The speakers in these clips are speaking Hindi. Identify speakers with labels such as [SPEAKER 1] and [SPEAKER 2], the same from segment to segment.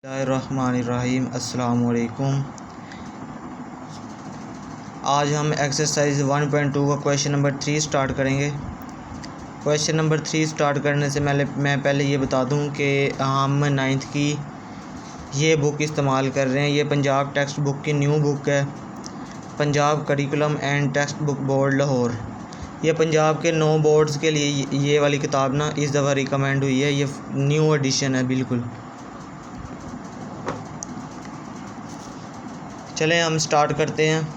[SPEAKER 1] बिस्मिल्लाहिर्रहमानिर्रहीम। अस्सलाम वालेकुम। आज हम एक्सरसाइज 1.2 का क्वेश्चन नंबर 3 स्टार्ट करेंगे। क्वेश्चन नंबर 3 स्टार्ट करने से मैं पहले ये बता दूं कि हम 9th की ये बुक इस्तेमाल कर रहे हैं। ये पंजाब टेक्स्ट बुक की न्यू बुक है, Punjab curriculum and text book board Lahore. ये पंजाब के 9 बोर्ड्स के लिए ये वाली किताब ना इस दफ़ा रिकमेंड हुई है। ये न्यू एडिशन है बिल्कुल। चलें हम स्टार्ट करते हैं।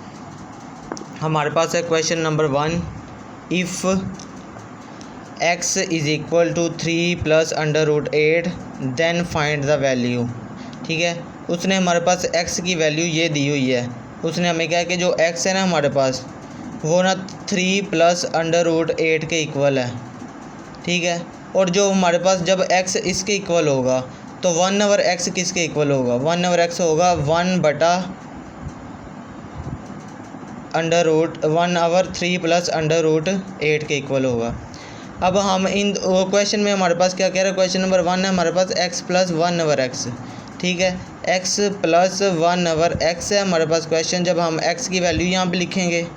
[SPEAKER 1] हमारे पास है question number 1, if x is equal to 3 + √8 then find the value. ठीक है, उसने हमारे पास x की वैल्यू ये दी हुई है। उसने हमें कहा कि जो x है ना हमारे पास वो ना 3 + √8 के इक्वल है। ठीक है, और जो हमारे पास जब x इसके इक्वल होगा तो 1/x किसके इक्वल होगा? 1/x होगा 1/3 + √8 के इक्वल होगा। अब हम इन क्वेश्चन में हमारे पास क्या कह रहा है? क्वेश्चन नंबर 1 है हमारे पास x + 1/x। ठीक है, x + 1/x है हमारे पास क्वेश्चन। जब हम x की वैल्यू यहाँ पे लिखेंगे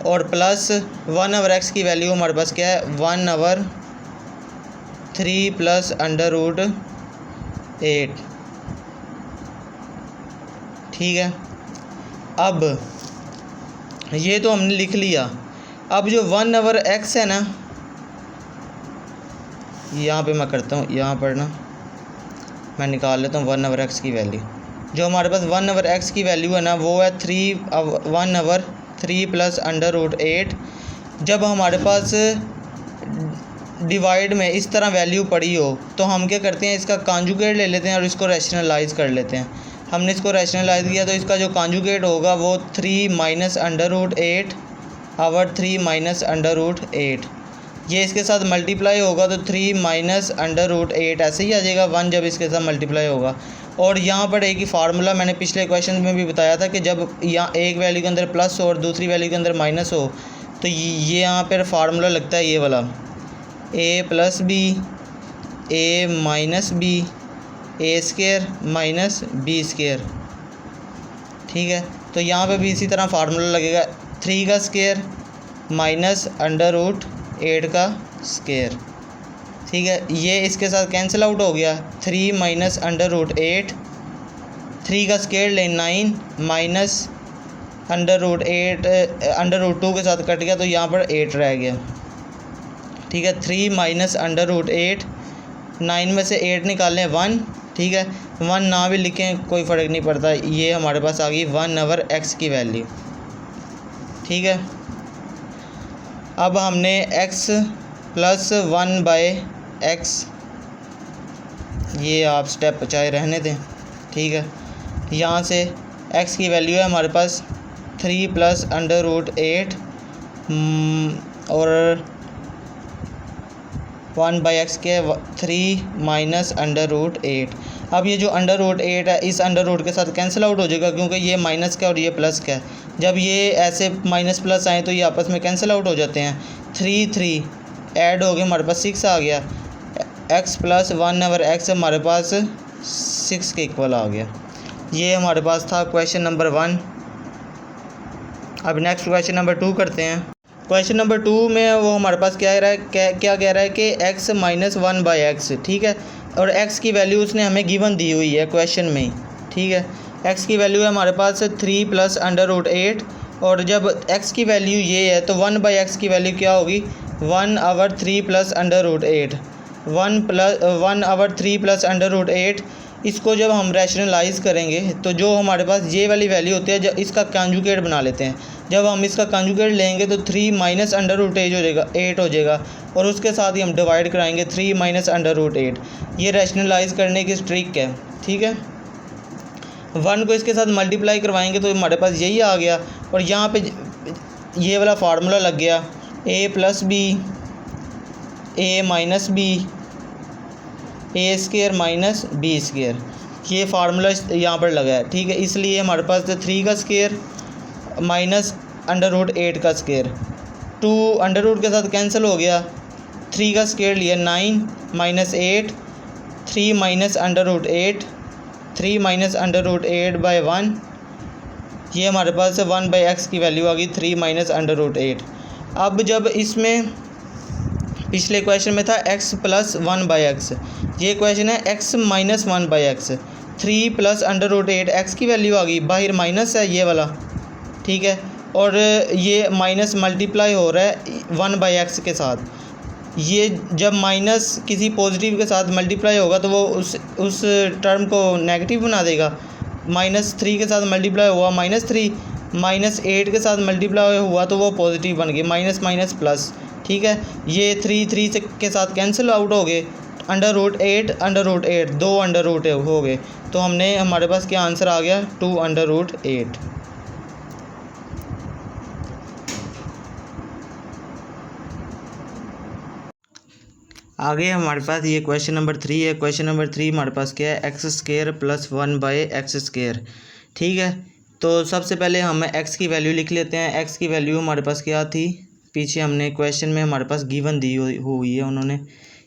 [SPEAKER 1] और प्लस 1/x की वैल्यू हमारे पास क्या है? 1/3 + √8। ठीक है, अब ये तो हमने लिख लिया। अब जो 1/x है ना, यहाँ पे मैं करता हूँ, यहाँ पर ना मैं निकाल लेता हूँ 1/x की वैल्यू। जो हमारे पास 1/x की वैल्यू है ना वो है 1/3 + √8। जब हमारे पास डिवाइड में इस तरह वैल्यू पड़ी हो तो हम क्या करते हैं, इसका कॉन्जुगेट ले लेते हैं और इसको रैशनलाइज कर लेते हैं। हमने इसको रैशनलाइज किया तो इसका जो कॉन्जुगेट होगा वो 3 - √8/3 - √8। ये इसके साथ मल्टीप्लाई होगा तो 3 - √8 ऐसे ही आ जाएगा 1 जब इसके साथ मल्टीप्लाई होगा। और यहाँ पर एक ही फार्मूला मैंने पिछले क्वेश्चन में भी बताया था कि जब यहाँ एक वैल्यू के अंदर प्लस हो और दूसरी वैल्यू के अंदर माइनस हो तो ये यहाँ पर फार्मूला लगता है ये वाला, a + b a - b a² - b²। ठीक है, तो यहाँ पे भी इसी तरह फार्मूला लगेगा 3 का स्क्वायर माइनस √8 का स्क्वायर। ठीक है, ये इसके साथ कैंसिल आउट हो गया। 3 - √8, 3 का स्क्वायर ले 9 माइनस √8 √2 के साथ कट गया तो यहाँ पर 8 रह गया। ठीक है, 3 - √8, 9 में से 8 निकालें 1। ठीक है, 1 ना भी लिखें कोई फ़र्क नहीं पड़ता। ये हमारे पास आ गई 1/x की वैल्यू। ठीक है, अब हमने x + 1/x, ये आप स्टेप चाहे रहने दें। ठीक है, यहाँ से x की वैल्यू है हमारे पास 3 + √8 और 1/x के 3 - √8। अब ये जो √8 है इस √8 के साथ कैंसिल आउट हो जाएगा क्योंकि ये माइनस का और ये प्लस का है। जब ये ऐसे माइनस प्लस आए तो ये आपस में कैंसिल आउट हो जाते हैं। 3 ऐड हो गए, हमारे पास 6 आ गया। x + 1/x हमारे पास 6 के इक्वल आ गया। ये हमारे पास था क्वेश्चन नंबर 1। अब नेक्स्ट क्वेश्चन नंबर 2 करते हैं। क्वेश्चन नंबर 2 में वो हमारे पास क्या कह रहा है कि x - 1/x। ठीक है, और x की वैल्यू उसने हमें गिवन दी हुई है क्वेश्चन में। ठीक है, x की वैल्यू है हमारे पास 3 + √8 और जब x की वैल्यू ये है तो 1/x की वैल्यू क्या होगी? 1/3 + √8। 1/3 + √8 इसको जब हम रैशनलाइज़ करेंगे तो जो हमारे पास ये वाली वैल्यू होती है जब इसका कॉन्जुगेट बना लेते हैं। जब हम इसका कॉन्जुगेट लेंगे तो 3 - √8 हो जाएगा और उसके साथ ही हम डिवाइड कराएंगे 3 - √8। ये रैशनलाइज़ करने की ट्रिक है। ठीक है, 1 को इसके साथ मल्टीप्लाई करवाएंगे तो हमारे पास यही आ गया और यहाँ पे ये वाला फार्मूला लग गया a + b a - b a² - b²। ये फार्मूला यहाँ पर लगा है। ठीक है, इसलिए हमारे पास 3 का स्क्वायर माइनस √8 का स्क्वायर, 2 √ के साथ कैंसिल हो गया। 3 का स्क्वायर लिया 9 - 8, 3 minus under root 8, 3 minus under root 8 by 1, ये हमारे पास 1 बाई एक्स की वैल्यू आ गई 3 माइनस अंडर रूट 8। अब जब इसमें पिछले क्वेश्चन में था x प्लस 1 बाई एक्स, ये क्वेश्चन है x minus 1 by x, 3 plus under root 8 x की वैल्यू आ गई, बाहर माइनस है ये वाला, ठीक है, और ये माइनस मल्टीप्लाई हो रहा है 1 बाई एक्स के साथ। ये जब माइनस किसी पॉजिटिव के साथ मल्टीप्लाई होगा तो वो उस टर्म को नेगेटिव बना देगा। -3 के साथ मल्टीप्लाई हुआ -3, -8 के साथ मल्टीप्लाई हुआ तो वो पॉजिटिव बन गए, माइनस माइनस प्लस, ठीक है। ये 3 से के साथ कैंसिल आउट हो गए, अंडर रूट 8 2 अंडर रूट हो गए, तो हमारे पास क्या आंसर आ गया 2 अंडर रूट 8। आगे हमारे पास ये क्वेश्चन नंबर 3 है। क्वेश्चन नंबर 3 हमारे पास क्या है, x square plus 1 by x square, ठीक है। तो सबसे पहले हम एक्स की वैल्यू लिख लेते हैं। एक्स की वैल्यू हमारे पास क्या थी, पीछे हमने क्वेश्चन में हमारे पास गिवन दी हुई है उन्होंने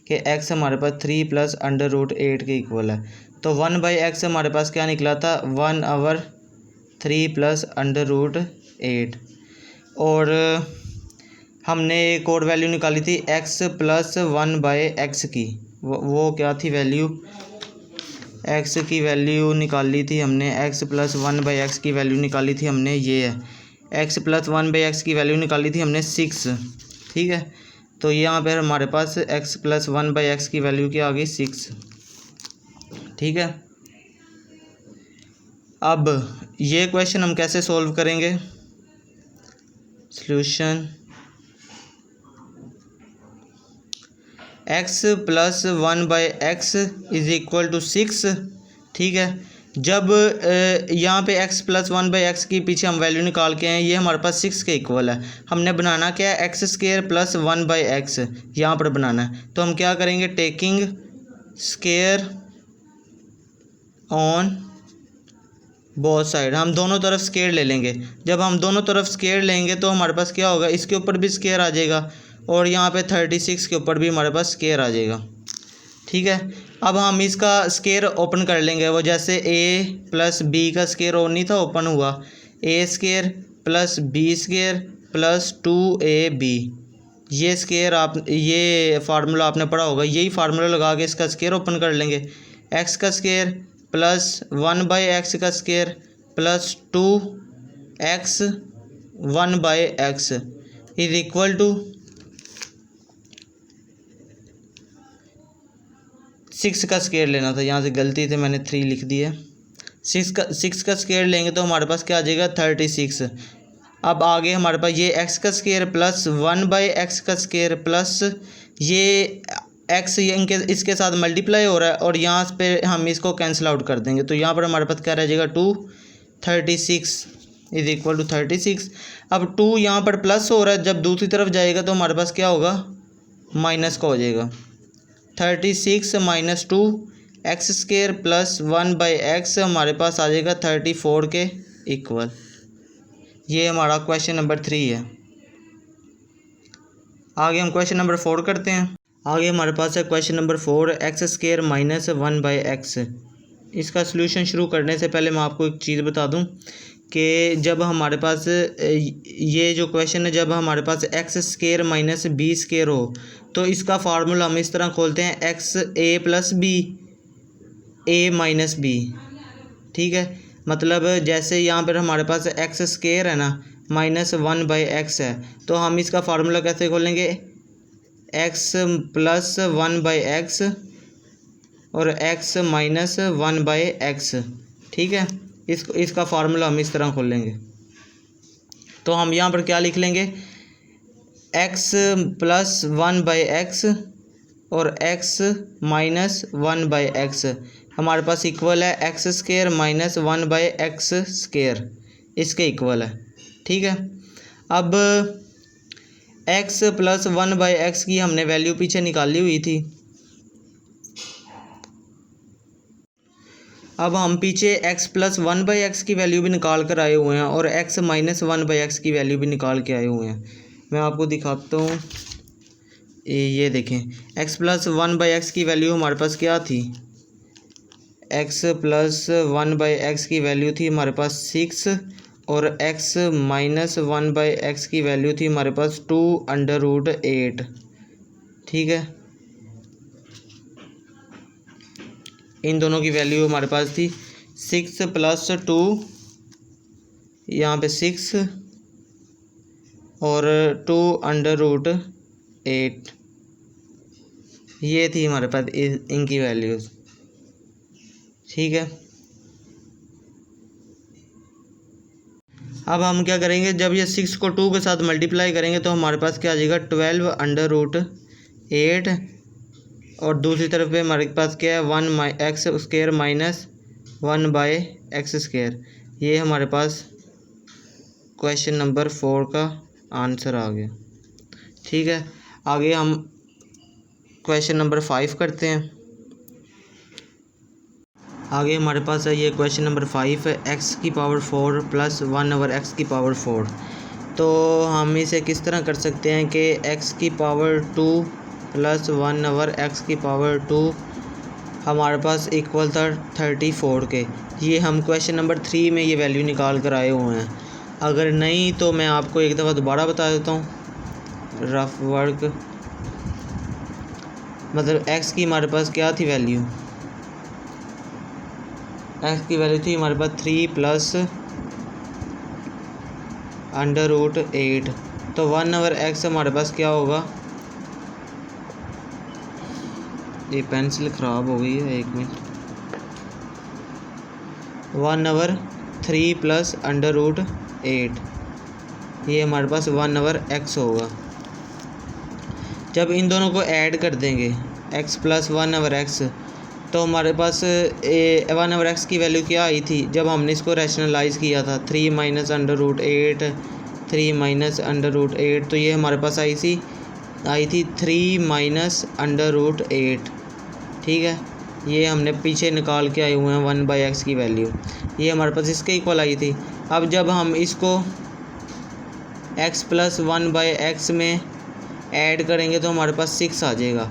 [SPEAKER 1] कि एक्स हमारे पास 3 प्लस अंडर रूट 8 के इक्वल है। तो 1 बाई एक्स हमारे पास क्या निकला था 1/3 प्लस अंडर रूट 8, और हमने एक और वैल्यू निकाली थी x प्लस 1 बाई एक्स की, वो क्या थी वैल्यू, x की वैल्यू निकाली थी हमने, x प्लस 1 बाई एक्स की वैल्यू निकाली थी हमने, ये है x प्लस 1 बाई एक्स की वैल्यू निकाली थी हमने 6, ठीक है। तो यहाँ पर हमारे पास x प्लस 1 बाई एक्स की वैल्यू क्या आ गई 6, ठीक है। अब ये क्वेश्चन हम कैसे सॉल्व करेंगे, solution x plus 1 by x is equal to 6, ठीक है। जब यहाँ पे x प्लस 1 बाई एक्स की पीछे हम वैल्यू निकाल के हैं, ये हमारे पास 6 के इक्वल है। हमने बनाना क्या है, x square plus 1 by x यहाँ पर बनाना है। तो हम क्या करेंगे, taking square on both side, हम दोनों तरफ स्क्वायर ले लेंगे। जब हम दोनों तरफ स्क्वायर लेंगे तो हमारे पास क्या होगा, इसके ऊपर भी स्क्वायर आ जाएगा और यहाँ पे 36 के ऊपर भी हमारे पास स्क्वायर आ जाएगा, ठीक है। अब हम इसका स्क्वायर ओपन कर लेंगे, वो जैसे a प्लस बी का स्क्वायर और नहीं था ओपन हुआ, a square plus b square plus 2ab, ये स्क्वायर ये फार्मूला आपने पढ़ा होगा, यही फार्मूला लगा के इसका स्क्वायर ओपन कर लेंगे। x का स्क्वायर प्लस 1 बाई एक्स का square plus 2x 1 by x is equal to 6 का स्क्वायर लेना था, यहाँ से गलती से मैंने 3 लिख दिया। 6 का स्क्वायर लेंगे तो हमारे पास क्या आ जाएगा 36। अब आगे हमारे पास ये x का स्क्वायर प्लस 1 बाई एक्स का स्क्वायर प्लस ये x इसके साथ मल्टीप्लाई हो रहा है और यहाँ पे हम इसको कैंसिल आउट कर देंगे, तो यहाँ पर हमारे पास क्या रह जाएगा 236 इज इक्वल टू 36। अब 2 यहाँ पर प्लस हो रहा है, जब दूसरी तरफ जाएगा तो हमारे पास क्या होगा माइनस का हो जाएगा। 36 minus 2 x square plus 1 by x हमारे पास आ जाएगा 34 के इक्वल। ये हमारा क्वेश्चन नंबर 3 है। आगे हम क्वेश्चन नंबर 4 करते हैं। आगे हमारे पास है question number 4, x square minus 1 by x. इसका सलूशन शुरू करने से पहले मैं आपको एक चीज़ बता दूं कि जब हमारे पास ये जो क्वेश्चन है, जब हमारे पास x square minus b square हो तो इसका फार्मूला हम इस तरह खोलते हैं, x a plus b a minus b, ठीक है। मतलब जैसे यहाँ पर हमारे पास एक्स स्क्वायर है ना माइनस 1 बाई एक्स है, तो हम इसका फार्मूला कैसे खोलेंगे, एक्स प्लस 1 बाई एक्स और एक्स माइनस 1 बाई एक्स, ठीक है। इसका फार्मूला हम इस तरह खोलेंगे। तो हम यहाँ पर क्या लिख लेंगे, एक्स प्लस 1 बाई एक्स और एक्स माइनस 1 बाई एक्स हमारे पास इक्वल है x square minus 1 by x square, इसके इक्वल है, ठीक है। अब x प्लस 1 बाई एक्स की हमने वैल्यू पीछे निकाली हुई थी। अब हम पीछे x प्लस 1 बाई एक्स की वैल्यू भी निकाल कर आए हुए हैं और x माइनस 1 बाई एक्स की वैल्यू भी निकाल के आए हुए हैं। मैं आपको दिखाता हूँ, ये देखें x प्लस 1 बाई एक्स की वैल्यू हमारे पास क्या थी, एक्स प्लस 1/x की वैल्यू थी हमारे पास 6 और x माइनस 1/x की वैल्यू थी हमारे पास 2√8। ठीक है, इन दोनों की वैल्यू हमारे पास थी 6 प्लस 2, यहाँ पे 6 और 2√8, ये थी हमारे पास इनकी वैल्यूज़। ठीक है, अब हम क्या करेंगे, जब ये 6 को 2 के साथ मल्टीप्लाई करेंगे तो हमारे पास क्या आ जाएगा 12√8, और दूसरी तरफ पे हमारे पास क्या है 1x² माइनस 1/x²। ये हमारे पास क्वेश्चन नंबर 4 का आंसर आ गया। ठीक है, आगे हम क्वेश्चन नंबर 5 करते हैं। आगे हमारे पास है ये क्वेश्चन नंबर 5 है, x⁴ प्लस 1/x⁴। तो हम इसे किस तरह कर सकते हैं कि x⁴ प्लस 1/x⁴ हमारे पास इक्वल था 34 के। ये हम क्वेश्चन नंबर 3 में ये वैल्यू निकाल कर आए हुए हैं। अगर नहीं तो मैं आपको एक दफ़ा दोबारा बता देता हूँ रफ वर्क। मतलब x की हमारे पास क्या थी वैल्यू, x की वैल्यू थी हमारे पास 3 प्लस √8। तो 1/x हमारे पास क्या होगा, ये पेंसिल ख़राब हो गई है, 1 मिनट। 1/3 प्लस √8, ये हमारे पास 1/x होगा। जब इन दोनों को ऐड कर देंगे x प्लस 1/x, तो हमारे पास 1/x की वैल्यू क्या आई थी जब हमने इसको रैशनलाइज़ किया था, 3 माइनस √8, 3 माइनस √8, तो ये हमारे पास आई थी 3 माइनस √8। ठीक है, ये हमने पीछे निकाल के आए हुए हैं 1/x की वैल्यू, ये हमारे पास इसके इक्वल आई थी। अब जब हम इसको x प्लस 1/x में ऐड करेंगे तो हमारे पास 6 आ जाएगा,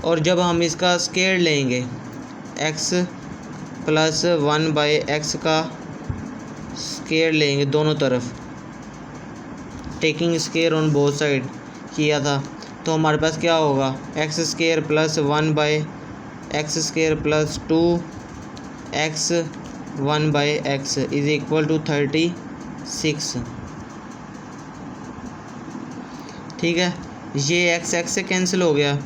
[SPEAKER 1] और जब हम इसका स्क्वायर लेंगे x प्लस 1/x का स्क्वायर लेंगे दोनों तरफ, taking square on both side किया था, तो हमारे पास क्या होगा x² plus 1/x² plus 2x 1/x is equal to 36। ठीक है, ये x से कैंसिल हो गया,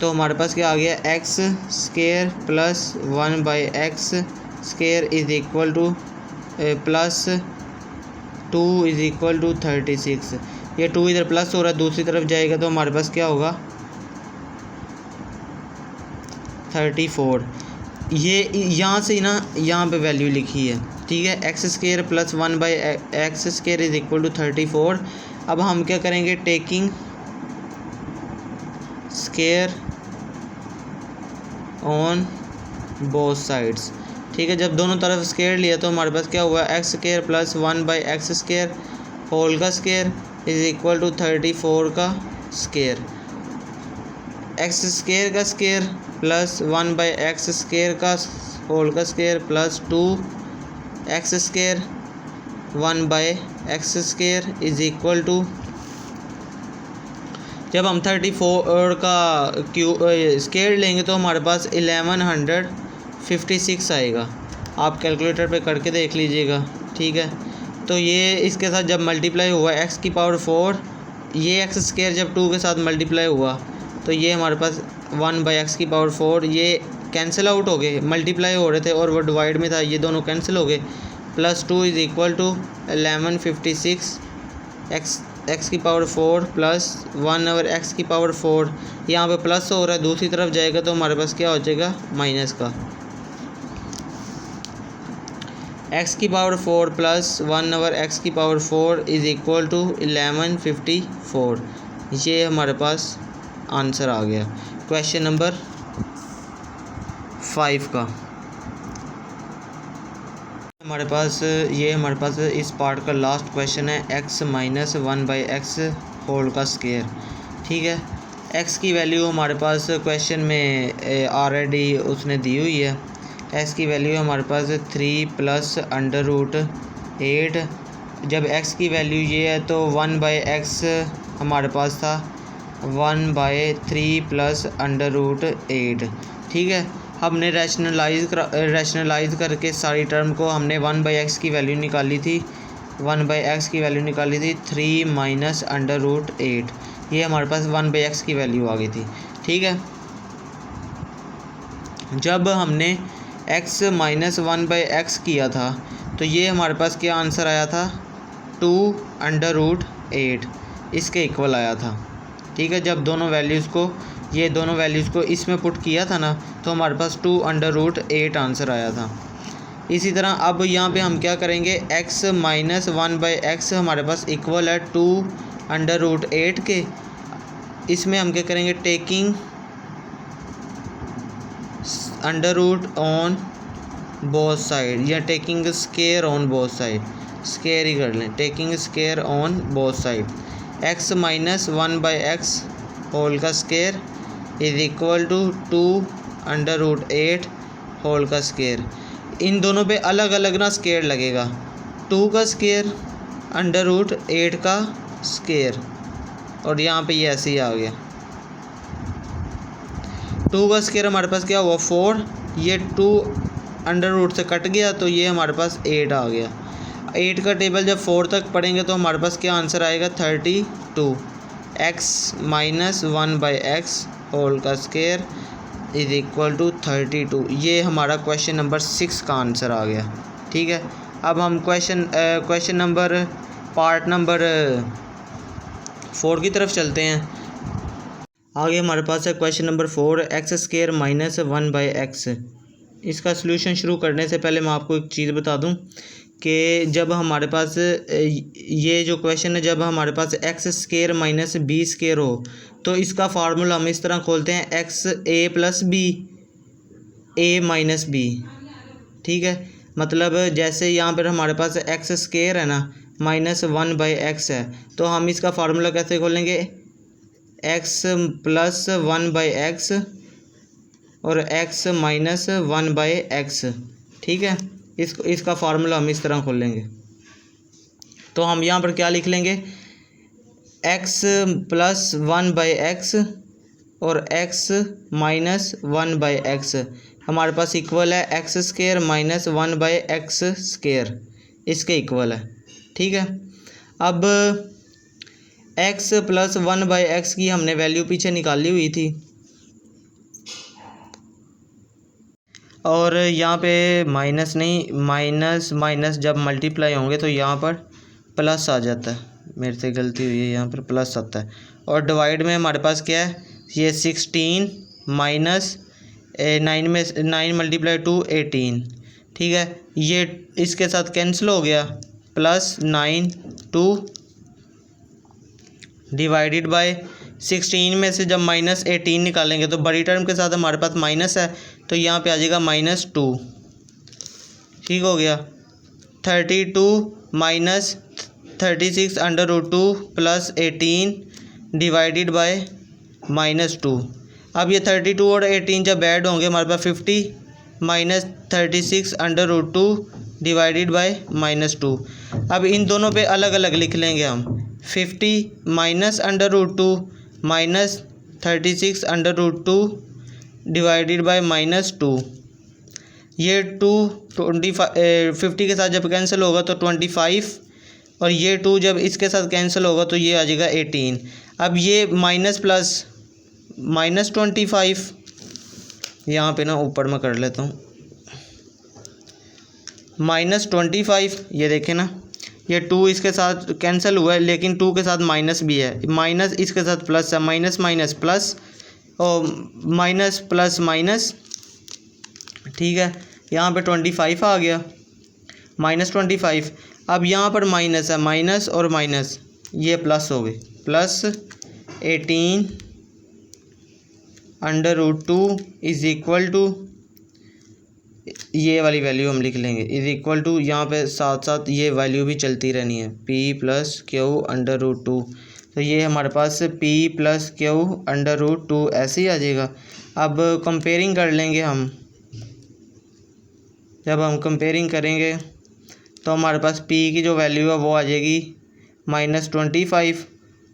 [SPEAKER 1] तो हमारे पास क्या आ गया x² plus 1/x² is equal to plus 2 is equal to 36। ये 2 इधर प्लस हो रहा है, दूसरी तरफ जाएगा तो हमारे पास क्या होगा 34। ये यहाँ से ना यहाँ पे वैल्यू लिखी है। ठीक है, x² plus 1/x² is equal to 34। अब हम क्या करेंगे, taking square on both sides. ठीक है, जब दोनों तरफ स्क्वायर लिया तो हमारे पास क्या हुआ x² प्लस 1/x² होल का स्क्वायर इज इक्वल टू 34 का स्क्वायर। x² का स्क्वायर प्लस 1/x² का होल का square plus 2x² 1/x² is equal to, जब हम 34 का स्क्वायर लेंगे तो हमारे पास 1156 आएगा। आप कैलकुलेटर पे करके देख लीजिएगा। ठीक है, तो ये इसके साथ जब मल्टीप्लाई हुआ x⁴, ये x² जब 2 के साथ मल्टीप्लाई हुआ तो ये हमारे पास 1/x⁴, ये कैंसिल आउट हो गए, मल्टीप्लाई हो रहे थे और वो डिवाइड में था, ये दोनों कैंसिल हो गए, plus 2 is equal to 1156 x⁴ plus 1/x⁴। यहाँ पे प्लस हो रहा है, दूसरी तरफ जाएगा तो हमारे पास क्या हो जाएगा माइनस का। x⁴ plus 1/x⁴ is equal to 1154। ये हमारे पास आंसर आ गया क्वेश्चन नंबर 5 का। हमारे पास इस पार्ट का लास्ट क्वेश्चन है, x माइनस 1/x होल का स्क्वायर। ठीक है, x की वैल्यू हमारे पास क्वेश्चन में ऑलरेडी उसने दी हुई है, एक्स की वैल्यू है हमारे पास 3 प्लस अंडर रूट 8। जब एक्स की वैल्यू ये है तो 1/x हमारे पास था 1/3 प्लस अंडर रूट 8। ठीक है, हमने रैशनलाइज करके सारी टर्म को हमने 1/x की वैल्यू निकाली थी 3 माइनस अंडर रूट 8। ये हमारे पास 1/x की वैल्यू आ गई थी। ठीक है, जब हमने x माइनस 1/x किया था तो ये हमारे पास क्या आंसर आया था 2 अंडर रूट 8 इसके इक्वल आया था। ठीक है, जब दोनों वैल्यूज़ को इसमें पुट किया था ना तो हमारे पास 2 अंडर रूट 8 आंसर आया था। इसी तरह अब यहाँ पे हम क्या करेंगे, x माइनस 1/x हमारे पास इक्वल है 2 अंडर रूट 8 के। इसमें हम क्या करेंगे, taking under root on both side या taking square on both side, square ही कर लें, taking square on both side. x minus 1/x whole का square is equal to 2 under root 8 whole का स्केयर। इन दोनों पे अलग अलग ना स्केयर लगेगा, 2 का स्केयर अंडर रूट 8 का स्केयर, और यहाँ पे ये ऐसे ही आ गया। 2 का स्केयर हमारे पास क्या हुआ 4, ये 2 अंडर रूट से कट गया तो ये हमारे पास 8 आ गया। 8 का टेबल जब 4 तक पढ़ेंगे तो हमारे पास क्या आंसर आएगा 32। x माइनस 1/x होल का स्केयर इज इक्वल टू 32। ये हमारा क्वेश्चन नंबर 6 का आंसर आ गया। ठीक है, अब हम क्वेश्चन नंबर पार्ट नंबर 4 की तरफ चलते हैं। आगे हमारे पास है question number 4, x square minus 1/x। इसका सलूशन शुरू करने से पहले मैं आपको एक चीज़ बता दूं कि जब हमारे पास ये जो क्वेश्चन है, जब हमारे पास x square minus b square हो तो इसका फार्मूला हम इस तरह खोलते हैं, x a plus b a minus b. ठीक है, मतलब जैसे यहाँ पर हमारे पास एक्स स्केयर है ना माइनस 1/x है, तो हम इसका फार्मूला कैसे खोलेंगे, x प्लस 1/x और x माइनस 1/x। ठीक है, इसका फार्मूला हम इस तरह खोलेंगे। तो हम यहाँ पर क्या लिख लेंगे, x प्लस 1/x और x माइनस 1/x हमारे पास इक्वल है x square minus 1/x square, इसके इक्वल है। ठीक है, अब x प्लस 1/x की हमने वैल्यू पीछे निकाली हुई थी और यहाँ पे माइनस नहीं, माइनस जब मल्टीप्लाई होंगे तो यहाँ पर प्लस आ जाता है, मेरे से गलती हुई है, यहाँ पर प्लस आता है। और डिवाइड में हमारे पास क्या है, ये 16 माइनस 9 में 9 मल्टीप्लाई 2 18। ठीक है, ये इसके साथ कैंसिल हो गया, प्लस 9 2 डिवाइडेड बाय 16 में से जब माइनस 18 निकालेंगे तो बड़ी टर्म के साथ हमारे पास माइनस है तो यहाँ पे आ जाएगा -2। ठीक हो गया, 32 minus 36 under root 2 plus 18 divided by -2। अब ये 32 और 18 जब ऐड होंगे हमारे पास 50 minus 36 under root 2 divided by -2। अब इन दोनों पे अलग अलग लिख लेंगे हम, 50 minus under root 2 minus 36 under root 2 divided by -2। ये 50 के साथ जब कैंसिल होगा तो 25 और ये 2 जब इसके साथ कैंसिल होगा तो ये आ जाएगा 18। अब ये माइनस प्लस -25 यहाँ पे ना ऊपर में कर लेता हूँ, -25 ये देखें ना, ये 2 इसके साथ कैंसिल हुआ है लेकिन 2 के साथ माइनस भी है, माइनस इसके साथ प्लस है, माइनस माइनस प्लस और माइनस प्लस माइनस। ठीक है, यहाँ पे 25 आ गया, -25। अब यहाँ पर माइनस है, माइनस और माइनस ये प्लस हो गए, plus 18 under root 2 is equal to, ये वाली वैल्यू हम लिख लेंगे, इज़ इक्वल टू, यहाँ पे साथ साथ ये वैल्यू भी चलती रहनी है, p plus q under root 2। तो ये हमारे पास p plus q under root 2 ऐसे ही आ जाएगा। अब कंपेयरिंग कर लेंगे हम, जब हम कंपेयरिंग करेंगे तो हमारे पास P की जो वैल्यू है वो आ जाएगी -25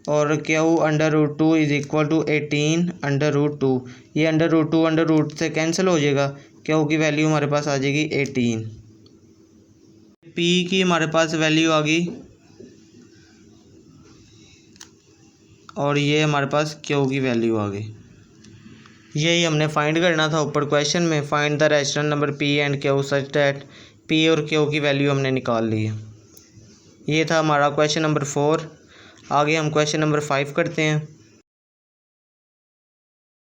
[SPEAKER 1] और Q/√2 इज़ इक्वल टू 18/√2। ये √2 से कैंसिल हो जाएगा, Q की वैल्यू हमारे पास आ जाएगी 18। P की हमारे पास वैल्यू आ गई और ये हमारे पास Q की वैल्यू आ गई। यही हमने फाइंड करना था ऊपर क्वेश्चन में, find the rational number P and Q such that P और Q की वैल्यू हमने निकाल ली है। ये था हमारा क्वेश्चन नंबर 4। आगे हम क्वेश्चन नंबर 5 करते हैं।